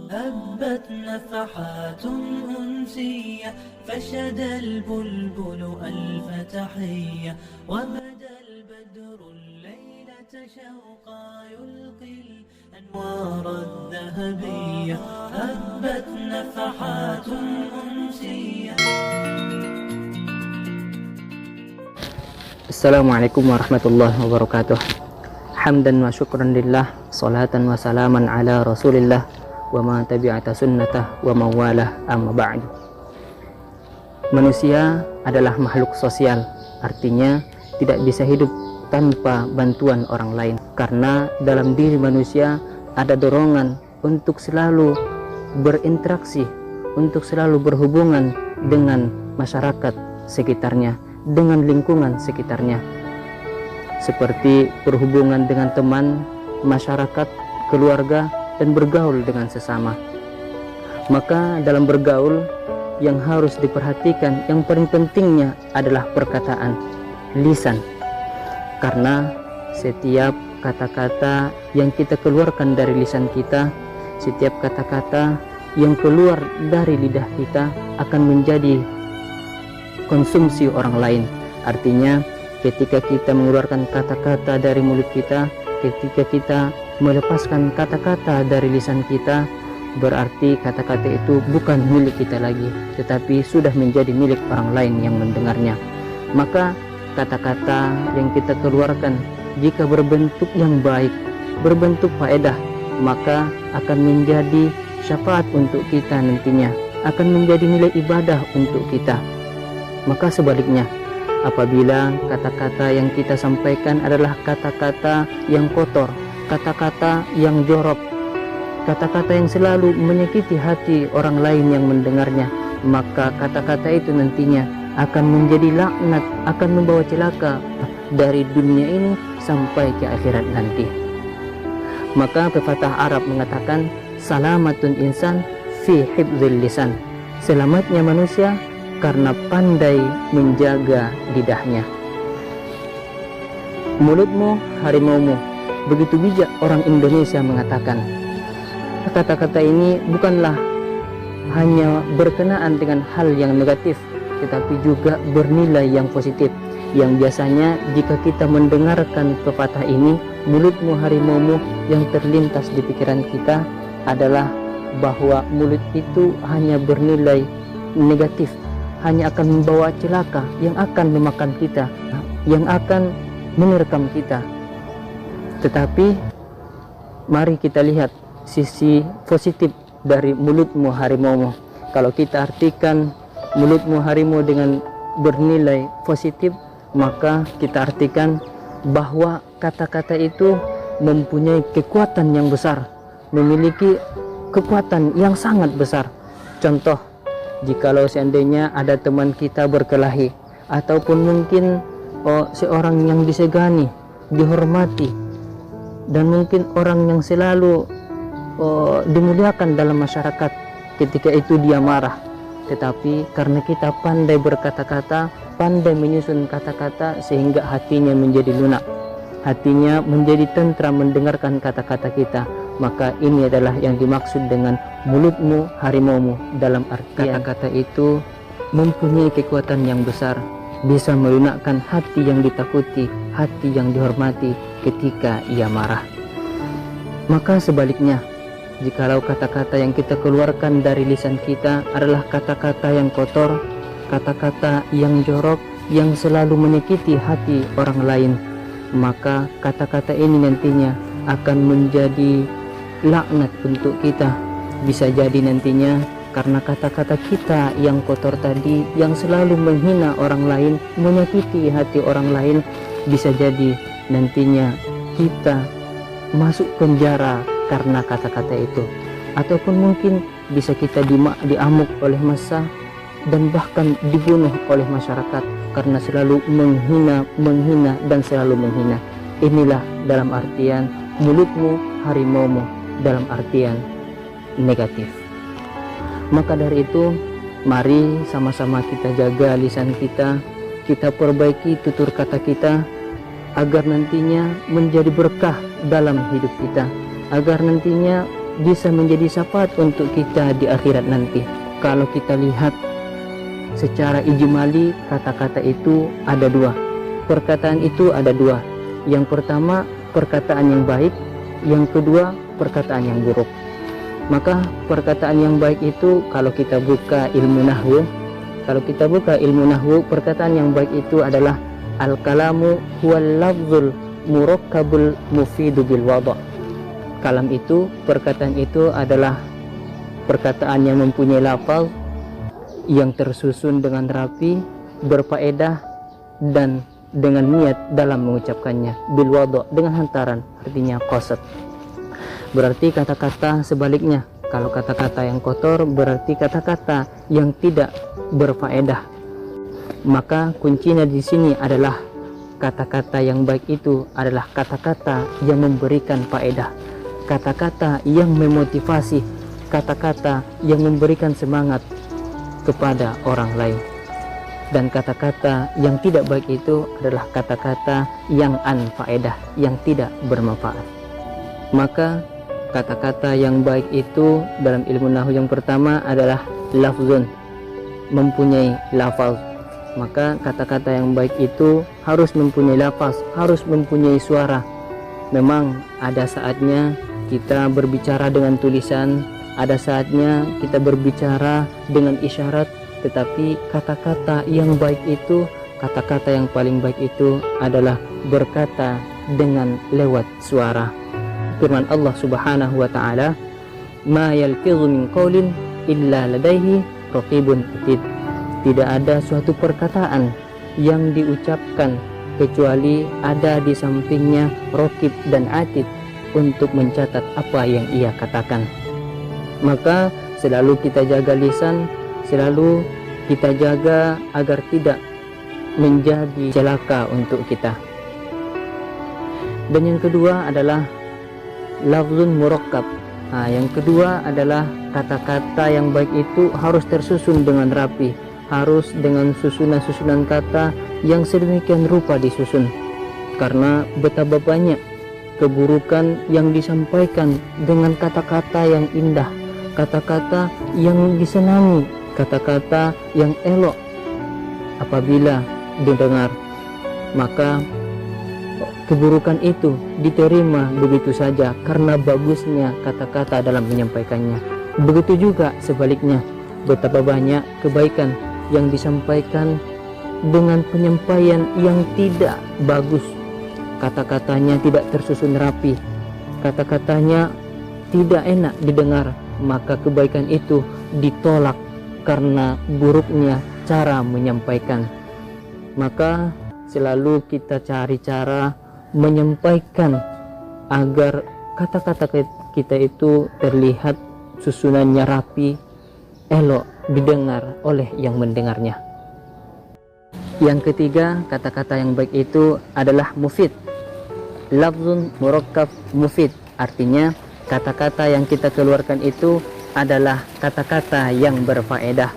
هبت نفحات أنسية فشد البلبل ألف تحية وبدا البدر الليلة شوقا يلقي الأنوار الذهبية هبت نفحات أنسية. Assalamualaikum warahmatullahi wabarakatuh. Hamdan wa syukran lillah, salatan wa salaman ala rasulillah, wa ma tabi'ata sunnatah wa mawalah, amma ba'du. Manusia adalah makhluk sosial, artinya tidak bisa hidup tanpa bantuan orang lain, karena dalam diri manusia ada dorongan untuk selalu berinteraksi, untuk selalu berhubungan dengan masyarakat sekitarnya, dengan lingkungan sekitarnya, seperti berhubungan dengan teman, masyarakat, keluarga, dan bergaul dengan sesama. Maka dalam bergaul yang harus diperhatikan, yang paling pentingnya adalah perkataan, lisan, karena setiap kata-kata yang kita keluarkan dari lisan kita, setiap kata-kata yang keluar dari lidah kita akan menjadi konsumsi orang lain. Artinya ketika kita mengeluarkan kata-kata dari mulut kita, ketika kita melepaskan kata-kata dari lisan kita, berarti kata-kata itu bukan milik kita lagi, tetapi sudah menjadi milik orang lain yang mendengarnya. Maka kata-kata yang kita keluarkan jika berbentuk yang baik, berbentuk faedah, maka akan menjadi syafaat untuk kita nantinya, akan menjadi nilai ibadah untuk kita. Maka sebaliknya, apabila kata-kata yang kita sampaikan adalah kata-kata yang kotor, kata-kata yang jorok, kata-kata yang selalu menyakiti hati orang lain yang mendengarnya, maka kata-kata itu nantinya akan menjadi laknat, akan membawa celaka dari dunia ini sampai ke akhirat nanti. Maka pepatah Arab mengatakan, salamatun insan fi hifdzil lisan, selamatnya manusia karena pandai menjaga lidahnya. Mulutmu harimaumu, begitu bijak orang Indonesia mengatakan. Kata-kata ini bukanlah hanya berkenaan dengan hal yang negatif, tetapi juga bernilai yang positif, yang biasanya jika kita mendengarkan pepatah ini, mulutmu harimaumu, yang terlintas di pikiran kita adalah bahwa mulut itu hanya bernilai negatif, hanya akan membawa celaka, yang akan memakan kita, yang akan menerkam kita. Tetapi mari kita lihat sisi positif dari mulutmu harimaumu. Kalau kita artikan mulutmu harimau dengan bernilai positif, maka kita artikan bahwa kata-kata itu mempunyai kekuatan yang besar, memiliki kekuatan yang sangat besar. Contoh, jikalau seandainya ada teman kita berkelahi, ataupun mungkin seorang yang disegani, dihormati, dan mungkin orang yang selalu dimuliakan dalam masyarakat, ketika itu dia marah, tetapi karena kita pandai berkata-kata, pandai menyusun kata-kata, sehingga hatinya menjadi lunak, hatinya menjadi tentram mendengarkan kata-kata kita, maka ini adalah yang dimaksud dengan mulutmu harimaumu. Dalam artian kata-kata itu mempunyai kekuatan yang besar, bisa melunakkan hati yang ditakuti, hati yang dihormati ketika ia marah. Maka sebaliknya, jikalau kata-kata yang kita keluarkan dari lisan kita adalah kata-kata yang kotor, kata-kata yang jorok, yang selalu menyakiti hati orang lain, maka kata-kata ini nantinya akan menjadi laknat untuk kita. Bisa jadi nantinya karena kata-kata kita yang kotor tadi, yang selalu menghina orang lain, menyakiti hati orang lain, bisa jadi nantinya kita masuk penjara karena kata-kata itu, ataupun mungkin bisa kita diamuk oleh massa dan bahkan dibunuh oleh masyarakat karena selalu menghina dan selalu menghina. Inilah dalam artian mulutmu harimaumu, dalam artian negatif. Maka dari itu, mari sama-sama kita jaga lisan kita, kita perbaiki tutur kata kita, agar nantinya menjadi berkah dalam hidup kita, agar nantinya bisa menjadi syafaat untuk kita di akhirat nanti. Kalau kita lihat secara ijmali, kata-kata itu ada dua. Perkataan itu ada dua. Yang pertama, perkataan yang baik. Yang kedua, perkataan yang buruk. Maka perkataan yang baik itu kalau kita buka ilmu nahwu, perkataan yang baik itu adalah al-kalamu huwal lafzul murakkabul mufidu bil wada'. Kalam itu, perkataan itu adalah perkataan yang mempunyai lafaz yang tersusun dengan rapi, berfaedah dan dengan niat dalam mengucapkannya, bil wada', dengan hantaran, artinya qasad. Berarti kata-kata sebaliknya, kalau kata-kata yang kotor berarti kata-kata yang tidak berfaedah. Maka kuncinya di sini adalah kata-kata yang baik itu adalah kata-kata yang memberikan faedah, kata-kata yang memotivasi, kata-kata yang memberikan semangat kepada orang lain. Dan kata-kata yang tidak baik itu adalah kata-kata yang anfaedah, yang tidak bermanfaat. Maka kata-kata yang baik itu dalam ilmu nahwu yang pertama adalah lafzun, mempunyai lafaz. Maka kata-kata yang baik itu harus mempunyai lafaz, harus mempunyai suara. Memang ada saatnya kita berbicara dengan tulisan, ada saatnya kita berbicara dengan isyarat, tetapi kata-kata yang baik itu, kata-kata yang paling baik itu adalah berkata dengan lewat suara. Firman Allah Subhanahu wa taala, "Ma yalfidhu min qaulin illa ladaihi raqibun atid." Tidak ada suatu perkataan yang diucapkan kecuali ada di sampingnya raqib dan atid untuk mencatat apa yang ia katakan. Maka selalu kita jaga lisan, selalu kita jaga agar tidak menjadi celaka untuk kita. Dan yang kedua adalah lafzun murakkab. Yang kedua adalah kata-kata yang baik itu harus tersusun dengan rapi, harus dengan susunan-susunan kata yang sedemikian rupa disusun. Karena betapa banyak keburukan yang disampaikan dengan kata-kata yang indah, kata-kata yang disenangi, kata-kata yang elok apabila didengar, maka keburukan itu diterima begitu saja karena bagusnya kata-kata dalam menyampaikannya. Begitu juga sebaliknya, betapa banyak kebaikan yang disampaikan dengan penyampaian yang tidak bagus, kata-katanya tidak tersusun rapi, kata-katanya tidak enak didengar, maka kebaikan itu ditolak karena buruknya cara menyampaikan. Maka selalu kita cari cara menyampaikan agar kata-kata kita itu terlihat susunannya rapi, elok didengar oleh yang mendengarnya. Yang ketiga, kata-kata yang baik itu adalah mufid. Lafzun murakkab mufid, artinya kata-kata yang kita keluarkan itu adalah kata-kata yang berfaedah.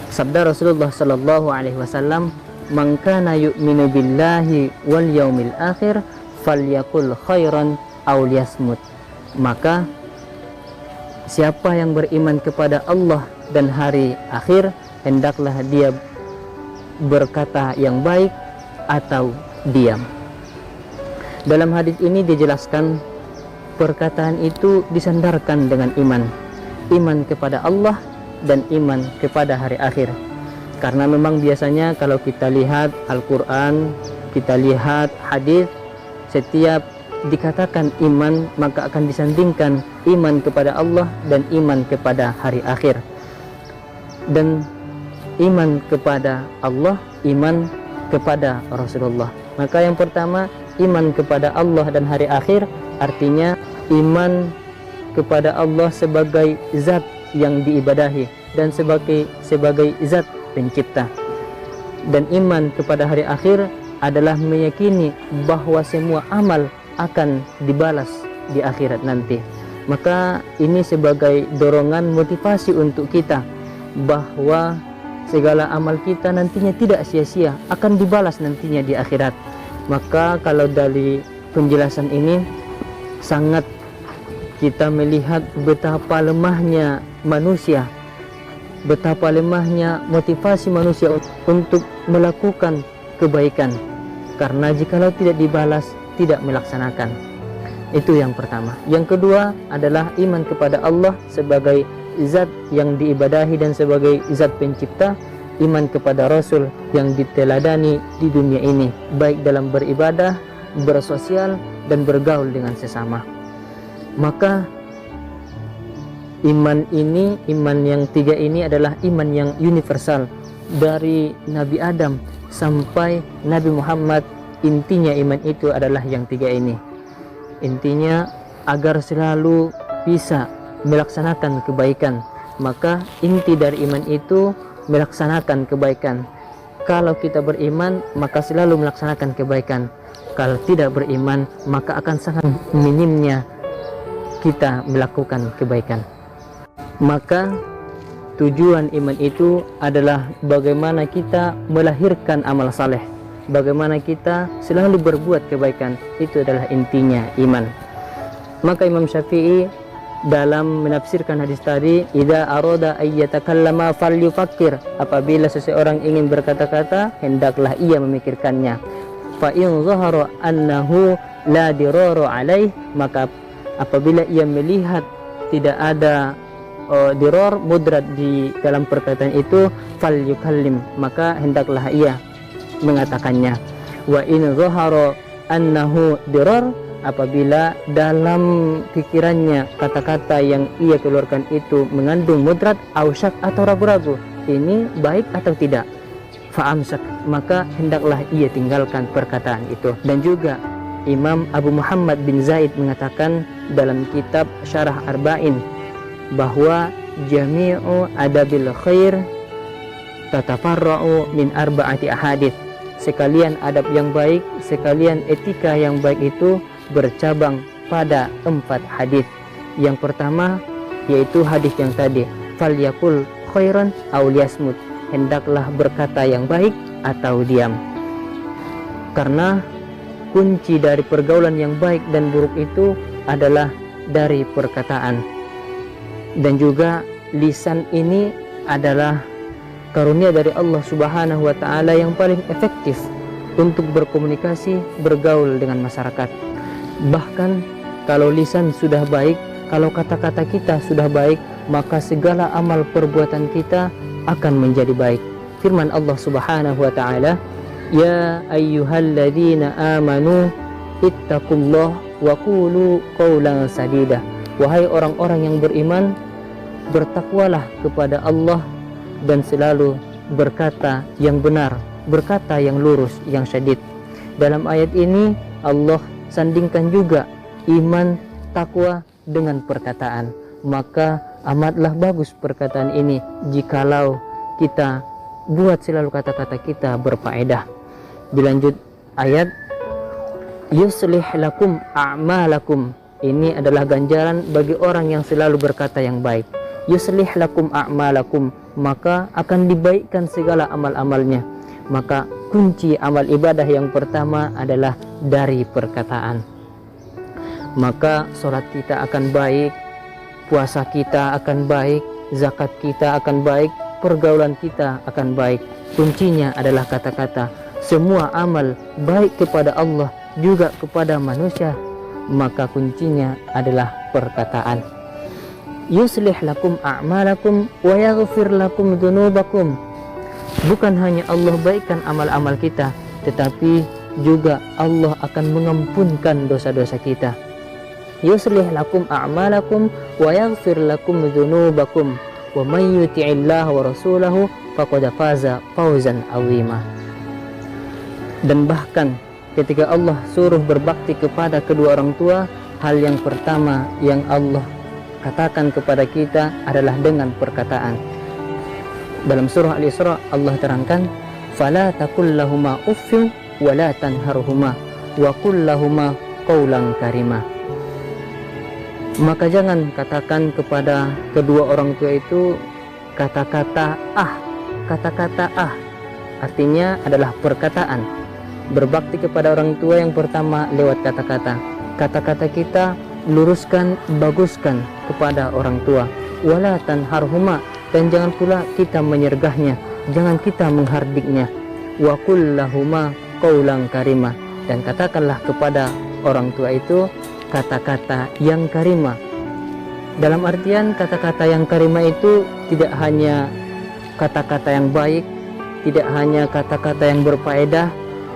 Sabda Rasulullah sallallahu alaihi wasallam, "Man kana yu'minu billahi wal yaumil akhir falyaqul khairan aw liyasmut." Maka siapa yang beriman kepada Allah dan hari akhir, hendaklah dia berkata yang baik atau diam. Dalam hadis ini dijelaskan perkataan itu disandarkan dengan iman kepada Allah dan iman kepada hari akhir. Karena memang biasanya kalau kita lihat Al-Quran, kita lihat hadis, setiap dikatakan iman maka akan disandingkan iman kepada Allah dan iman kepada hari akhir. Dan iman kepada Allah, iman kepada Rasulullah. Maka yang pertama, iman kepada Allah dan hari akhir, artinya iman kepada Allah sebagai zat yang diibadahi dan sebagai zat pencipta. Dan iman kepada hari akhir adalah meyakini bahwa semua amal akan dibalas di akhirat nanti. Maka ini sebagai dorongan motivasi untuk kita bahwa segala amal kita nantinya tidak sia-sia, akan dibalas nantinya di akhirat. Maka kalau dari penjelasan ini sangat kita melihat betapa lemahnya manusia, betapa lemahnya motivasi manusia untuk melakukan kebaikan, karena jikalau tidak dibalas, tidak melaksanakan. Itu yang pertama. Yang kedua adalah iman kepada Allah sebagai zat yang diibadahi dan sebagai zat pencipta, iman kepada Rasul yang diteladani di dunia ini, baik dalam beribadah, bersosial, dan bergaul dengan sesama. Maka iman ini, iman yang tiga ini adalah iman yang universal, dari Nabi Adam sampai Nabi Muhammad. Intinya iman itu adalah yang tiga ini. Intinya agar selalu bisa melaksanakan kebaikan, maka inti dari iman itu melaksanakan kebaikan. Kalau kita beriman, maka selalu melaksanakan kebaikan. Kalau tidak beriman, maka akan sangat minimnya kita melakukan kebaikan. Maka tujuan iman itu adalah bagaimana kita melahirkan amal saleh, bagaimana kita selalu berbuat kebaikan. Itu adalah intinya iman. Maka Imam Syafi'i dalam menafsirkan hadis tadi, idza arada ay yatakallama falyufakkir, apabila seseorang ingin berkata-kata, hendaklah ia memikirkannya. Fa in zahara annahu la dirara alaih, maka apabila ia melihat tidak ada dirar, mudrat di dalam perkataan itu, falyukallim, maka hendaklah ia mengatakannya. Wa in zahara annahu dirar, apabila dalam pikirannya kata-kata yang ia keluarkan itu mengandung mudrat, ausyak atau ragu-ragu, ini baik atau tidak, fa'amsak, maka hendaklah ia tinggalkan perkataan itu. Dan juga Imam Abu Muhammad bin Zaid mengatakan dalam kitab Syarah Arba'in bahwa jami'u adabil khair tatafarra'u min arba'ati ahadits, sekalian adab yang baik, sekalian etika yang baik itu bercabang pada 4 hadis. Yang pertama yaitu hadis yang tadi, falyakul khairan aw liyasmut, hendaklah berkata yang baik atau diam. Karena kunci dari pergaulan yang baik dan buruk itu adalah dari perkataan. Dan juga lisan ini adalah karunia dari Allah Subhanahu wa taala yang paling efektif untuk berkomunikasi, bergaul dengan masyarakat. Bahkan kalau lisan sudah baik, kalau kata-kata kita sudah baik, maka segala amal perbuatan kita akan menjadi baik. Firman Allah Subhanahu wa taala, ya ayyuhalladzina amanu ittaqullah wa qulu qawlan sadida, wahai orang-orang yang beriman, bertakwalah kepada Allah dan selalu berkata yang benar, berkata yang lurus, yang syadid. Dalam ayat ini Allah sandingkan juga iman, takwa dengan perkataan. Maka amatlah bagus perkataan ini jikalau kita buat selalu kata-kata kita berfaedah. Dilanjut ayat, yuslih lakum a'malakum, ini adalah ganjaran bagi orang yang selalu berkata yang baik. Yuslih lakum a'malakum, maka akan dibaikkan segala amal-amalnya. Maka kunci amal ibadah yang pertama adalah dari perkataan. Maka sholat kita akan baik, puasa kita akan baik, zakat kita akan baik, pergaulan kita akan baik. Kuncinya adalah kata-kata. Semua amal baik kepada Allah juga kepada manusia, maka kuncinya adalah perkataan. Yuslih lakum a'malakum wa yaghfir lakum dzunubakum. Bukan hanya Allah baikkan amal-amal kita, tetapi juga Allah akan mengampunkan dosa-dosa kita. Yuslih lakum a'malakum wa yaghfir lakum dzunubakum wa may yuti'illaha wa rasulahu faqad faza fawzan 'azima. Dan bahkan ketika Allah suruh berbakti kepada kedua orang tua, hal yang pertama yang Allah katakan kepada kita adalah dengan perkataan. Dalam surah Al-Isra Allah terangkan, fala taqul lahuma uffin wa la tanharhuma wa qul lahuma qawlan karima. Maka jangan katakan kepada kedua orang tua itu kata-kata artinya adalah perkataan. Berbakti kepada orang tua yang pertama lewat kata-kata. Kata-kata kita luruskan, baguskan kepada orang tua. Wala tanharhuma, dan jangan pula kita menyergahnya, jangan kita menghardiknya. Wa qul lahuma qaulan karima, dan katakanlah kepada orang tua itu kata-kata yang karima. Dalam artian kata-kata yang karima itu tidak hanya kata-kata yang baik, tidak hanya kata-kata yang berfaedah,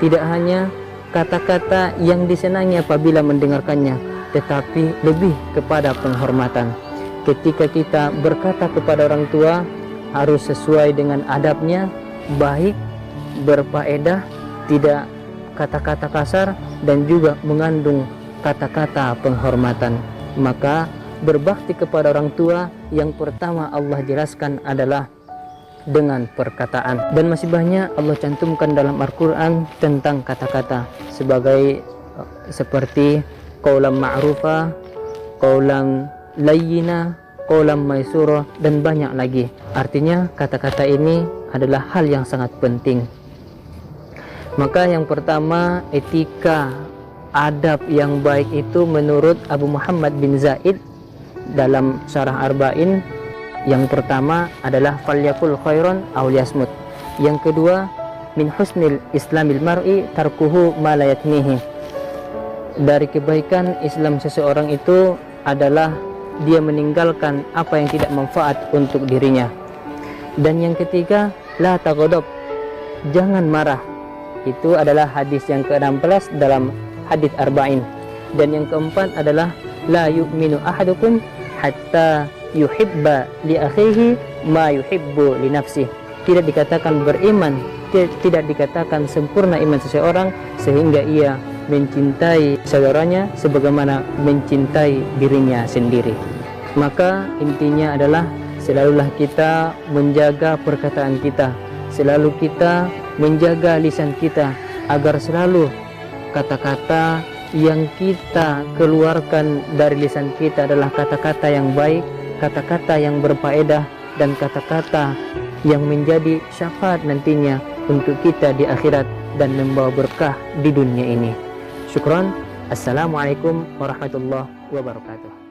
tidak hanya kata-kata yang disenangi apabila mendengarkannya, tetapi lebih kepada penghormatan. Ketika kita berkata kepada orang tua harus sesuai dengan adabnya, baik, berfaedah, tidak kata-kata kasar, dan juga mengandung kata-kata penghormatan. Maka berbakti kepada orang tua yang pertama Allah jelaskan adalah dengan perkataan, dan masih banyak Allah cantumkan dalam Al-Quran tentang kata-kata seperti qaulan ma'rufa, qaulan layyina, qaulan maisura, dan banyak lagi. Artinya kata-kata ini adalah hal yang sangat penting. Maka yang pertama, etika adab yang baik itu menurut Abu Muhammad bin Zaid dalam Syarah Arba'in, yang pertama adalah falyakul khairan aw yasmut. Yang kedua, min husnil islamil mar'i tarkuhu ma la yaknihi. Dari kebaikan Islam seseorang itu adalah dia meninggalkan apa yang tidak manfaat untuk dirinya. Dan yang ketiga, la taghdab, jangan marah. Itu adalah hadis yang ke-16 dalam hadis Arba'in. Dan yang keempat adalah la yu'minu ahadukum hatta yuhibba li akhihi ma yuhibbu li nafsihi. Tidak dikatakan beriman, tidak dikatakan sempurna iman seseorang sehingga ia mencintai saudaranya sebagaimana mencintai dirinya sendiri. Maka intinya adalah selalulah kita menjaga perkataan kita, selalu kita menjaga lisan kita, agar selalu kata-kata yang kita keluarkan dari lisan kita adalah kata-kata yang baik, kata-kata yang berfaedah, dan kata-kata yang menjadi syafaat nantinya untuk kita di akhirat dan membawa berkah di dunia ini. Syukran. Assalamualaikum warahmatullahi wabarakatuh.